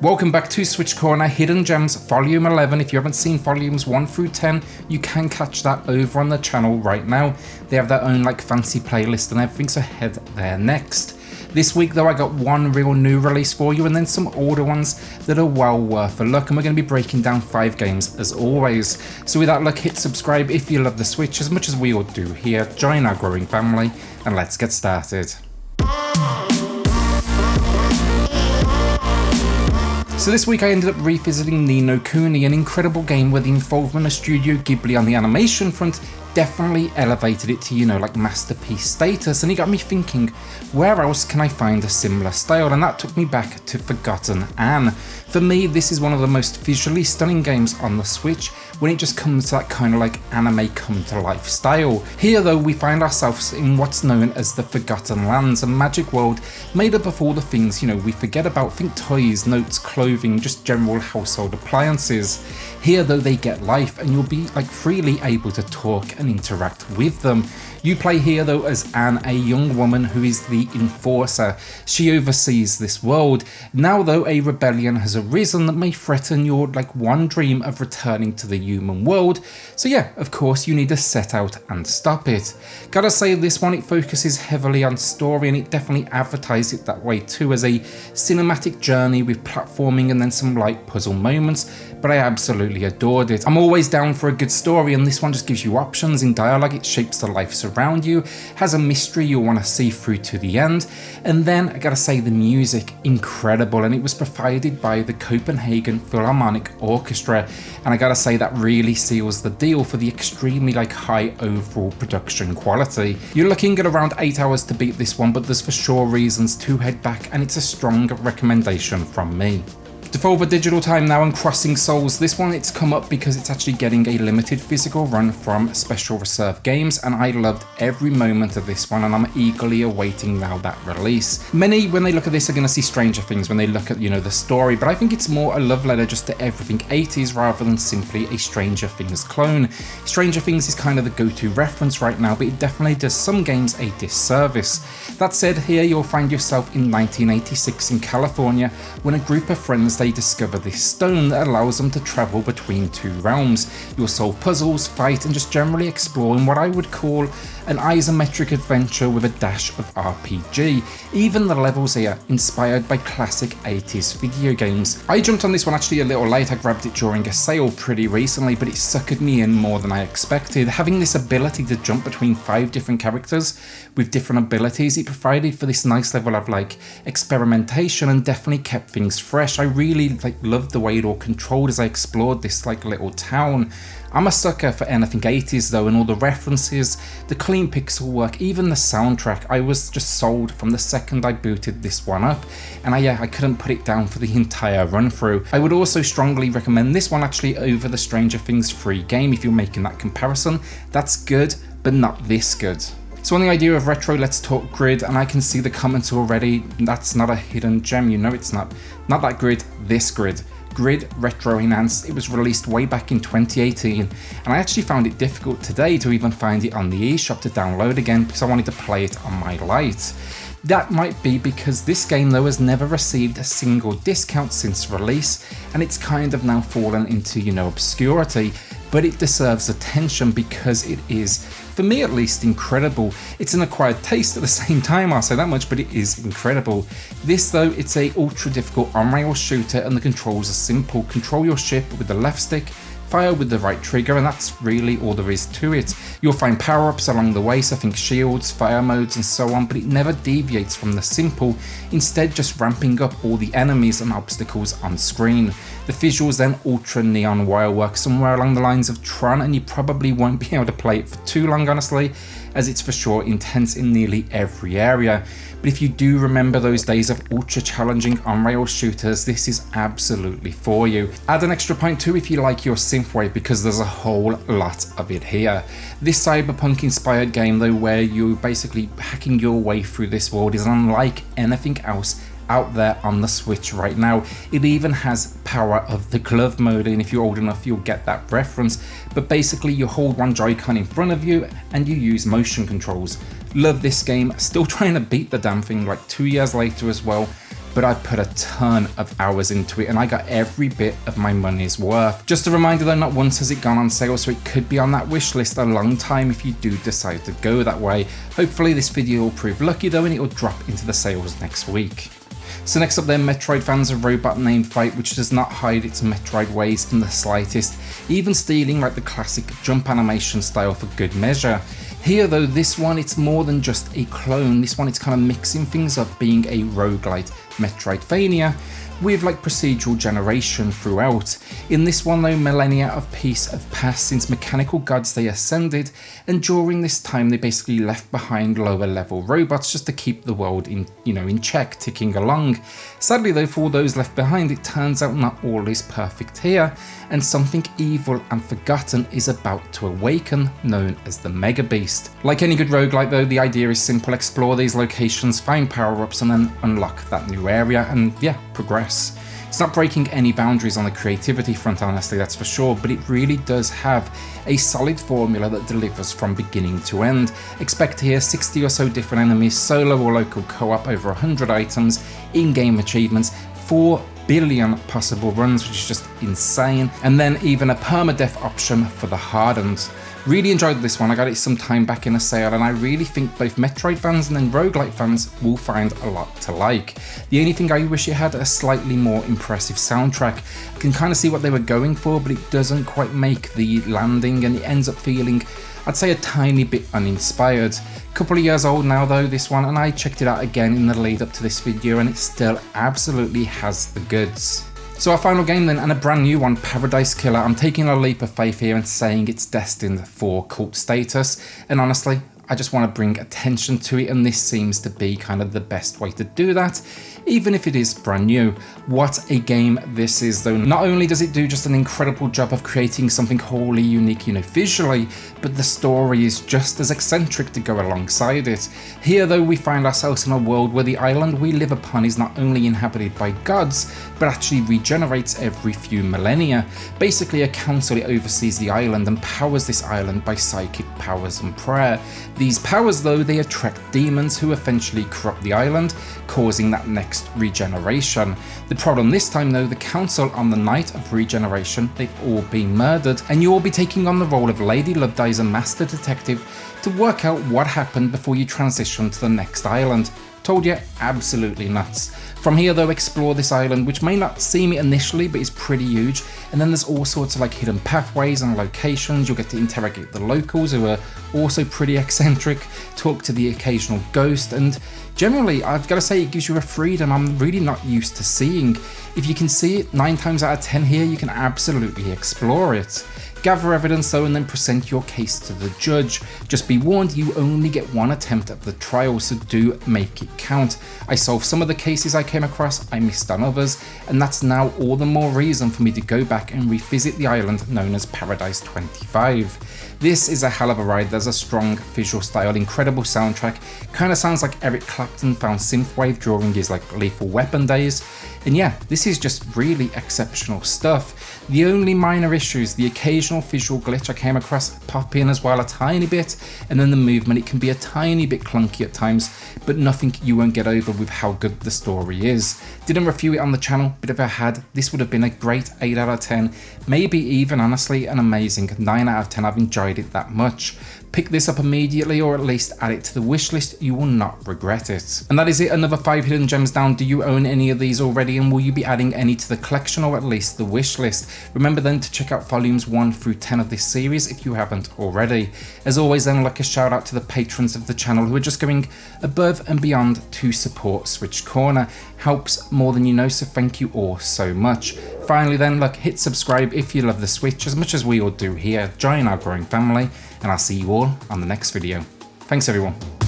Welcome back to SwitchCorner Hidden Gems Volume 11. If you haven't seen Volumes 1 through 10, you can catch that over on the channel right now. They have their own fancy playlist and everything, so head there next. This week though, I got one real new release for you and then some older ones that are well worth a look, and we're going to be breaking down 5 games as always. So with that luck, hit subscribe if you love the Switch as much as we all do here, join our growing family, and let's get started. So this week I ended up revisiting Ni no Kuni, an incredible game where the involvement of Studio Ghibli on the animation front definitely elevated it to, masterpiece status, and it got me thinking, where else can I find a similar style? And that took me back to Forgotten Anne. For me, this is one of the most visually stunning games on the Switch when it just comes to that kind of anime come to life style. Here though, we find ourselves in what's known as the Forgotten Lands, a magic world made up of all the things, we forget about. Think toys, notes, clothing, just general household appliances. Here though, they get life and you'll be freely able to talk and interact with them. You play here though as Anne, a young woman who is the enforcer. She oversees this world. Now though, a rebellion has arisen that may threaten your one dream of returning to the human world. So yeah, of course you need to set out and stop it. Gotta say, this one, it focuses heavily on story, and it definitely advertised it that way too, as a cinematic journey with platforming and then some light puzzle moments, but I absolutely adored it. I'm always down for a good story, and this one just gives you options in dialogue. It shapes the life around you, has a mystery you'll want to see through to the end, and then I gotta say, the music, incredible, and it was provided by the Copenhagen Philharmonic Orchestra, and I gotta say that really seals the deal for the extremely high overall production quality. You're looking at around 8 hours to beat this one, but there's for sure reasons to head back, and it's a strong recommendation from me. Devolver Digital time now, and Crossing Souls. This one, it's come up because it's actually getting a limited physical run from Special Reserve Games, and I loved every moment of this one, and I'm eagerly awaiting now that release. Many, when they look at this, are going to see Stranger Things when they look at, the story, but I think it's more a love letter just to everything 80s rather than simply a Stranger Things clone. Stranger Things is kind of the go-to reference right now, but it definitely does some games a disservice. That said, here you'll find yourself in 1986 in California when a group of friends, they discover this stone that allows them to travel between 2 realms. You'll solve puzzles, fight, and just generally explore in what I would call an isometric adventure with a dash of RPG. Even the levels here, inspired by classic 80s video games. I jumped on this one actually a little late. I grabbed it during a sale pretty recently, but it suckered me in more than I expected. Having this ability to jump between 5 different characters with different abilities, it provided for this nice level of experimentation and definitely kept things fresh. I really loved the way it all controlled as I explored this little town. I'm a sucker for anything 80s though, and all the references, the clean pixel work, even the soundtrack. I was just sold from the second I booted this one up, and I couldn't put it down for the entire run through. I would also strongly recommend this one actually over the Stranger Things 3 game if you're making that comparison. That's good, but not this good. So on the idea of retro, let's talk Grid, and I can see the comments already. That's not a hidden gem, it's not that Grid, this Grid. Grid Retroenhanced. It was released way back in 2018, and I actually found it difficult today to even find it on the eShop to download again because I wanted to play it on my Lite. That might be because this game though has never received a single discount since release, and it's kind of now fallen into, obscurity, but it deserves attention because it is, for me at least, incredible. It's an acquired taste at the same time, I'll say that much, but it is incredible. This though, it's a ultra difficult on-rail shooter, and the controls are simple. Control your ship with the left stick, fire with the right trigger, and that's really all there is to it. You'll find power-ups along the way, so think shields, fire modes and so on, but it never deviates from the simple, instead just ramping up all the enemies and obstacles on screen. The visuals then ultra neon wire work somewhere along the lines of Tron, and you probably won't be able to play it for too long honestly, as it's for sure intense in nearly every area. But if you do remember those days of ultra challenging on-rail shooters, this is absolutely for you. Add an extra point too if you like your synthwave, because there's a whole lot of it here. This cyberpunk inspired game though, where you're basically hacking your way through this world, is unlike anything else out there on the Switch right now. It even has power of the glove mode, and if you're old enough you'll get that reference, but basically you hold one Joy-Con in front of you and you use motion controls. Love this game, still trying to beat the damn thing 2 years later as well, but I put a ton of hours into it and I got every bit of my money's worth. Just a reminder though, not once has it gone on sale, so it could be on that wish list a long time if you do decide to go that way. Hopefully this video will prove lucky though and it will drop into the sales next week. So next up then, Metroid fans, a robot named Fight, which does not hide its Metroid ways in the slightest, even stealing like the classic jump animation style for good measure. Here though, this one, it's more than just a clone. This one, it's kind of mixing things up, being a roguelite Metroidvania with like procedural generation throughout. In this one though, millennia of peace have passed since mechanical gods they ascended, and during this time they basically left behind lower level robots just to keep the world in check, ticking along. Sadly though, for all those left behind, it turns out not all is perfect here, and something evil and forgotten is about to awaken, known as the Mega Beast. Like any good roguelite though, the idea is simple: explore these locations, find power-ups, and then unlock that new area, and yeah, progress. It's not breaking any boundaries on the creativity front, honestly, that's for sure, but it really does have a solid formula that delivers from beginning to end. Expect here 60 or so different enemies, solo or local co-op, over 100 items, in-game achievements, 4 billion possible runs, which is just insane, and then even a permadeath option for the hardened. Really enjoyed this one. I got it some time back in a sale, and I really think both Metroid fans and then roguelite fans will find a lot to like. The only thing I wish it had a slightly more impressive soundtrack. I can kind of see what they were going for, but it doesn't quite make the landing, and it ends up feeling, I'd say, a tiny bit uninspired. Couple of years old now though, this one, and I checked it out again in the lead up to this video, and it still absolutely has the goods. So our final game then, and a brand new one, Paradise Killer. I'm taking a leap of faith here and saying it's destined for cult status, and honestly, I just want to bring attention to it, and this seems to be kind of the best way to do that, even if it is brand new. What a game this is though. Not only does it do just an incredible job of creating something wholly unique, visually, but the story is just as eccentric to go alongside it. Here though, we find ourselves in a world where the island we live upon is not only inhabited by gods, but actually regenerates every few millennia. Basically a council, it oversees the island and powers this island by psychic powers and prayer. These powers though, they attract demons who eventually corrupt the island, causing that next regeneration. The problem this time though, the council on the night of regeneration, they've all been murdered, and you'll be taking on the role of Lady Loveday as a master detective to work out what happened before you transition to the next island. Told you, absolutely nuts. From here though, explore this island, which may not seem it initially, but is pretty huge, and then there's all sorts of like hidden pathways and locations. You'll get to interrogate the locals, who are also pretty eccentric, talk to the occasional ghost, and generally, I've got to say, it gives you a freedom I'm really not used to seeing. If you can see it 9 times out of 10 here, you can absolutely explore it. Gather evidence though, and then present your case to the judge. Just be warned, you only get one attempt at the trial, so do make it count. I solved some of the cases I came across, I missed on others, and that's now all the more reason for me to go back and revisit the island known as Paradise 25. This is a hell of a ride. There's a strong visual style, incredible soundtrack, kind of sounds like Eric Clapton found synthwave during his like Lethal Weapon days, and yeah, this is just really exceptional stuff. The only minor issues, the occasional visual glitch I came across pop in as well a tiny bit, and then the movement, it can be a tiny bit clunky at times, but nothing you won't get over with how good the story is. Didn't review it on the channel, but if I had, this would have been a great 8 out of 10, maybe even honestly an amazing 9 out of 10. I've enjoyed it that much. Pick this up immediately, or at least add it to the wish list. You will not regret it. And that is it, another 5 hidden gems down. Do you own any of these already, and will you be adding any to the collection, or at least the wish list? Remember then to check out volumes 1 through 10 of this series if you haven't already. As always then, like a shout out to the patrons of the channel who are just going above and beyond to support SwitchCorner. Helps more than you know, so thank you all so much. Finally then, look, hit subscribe if you love the Switch as much as we all do here. Join our growing family, and I'll see you all on the next video. Thanks everyone.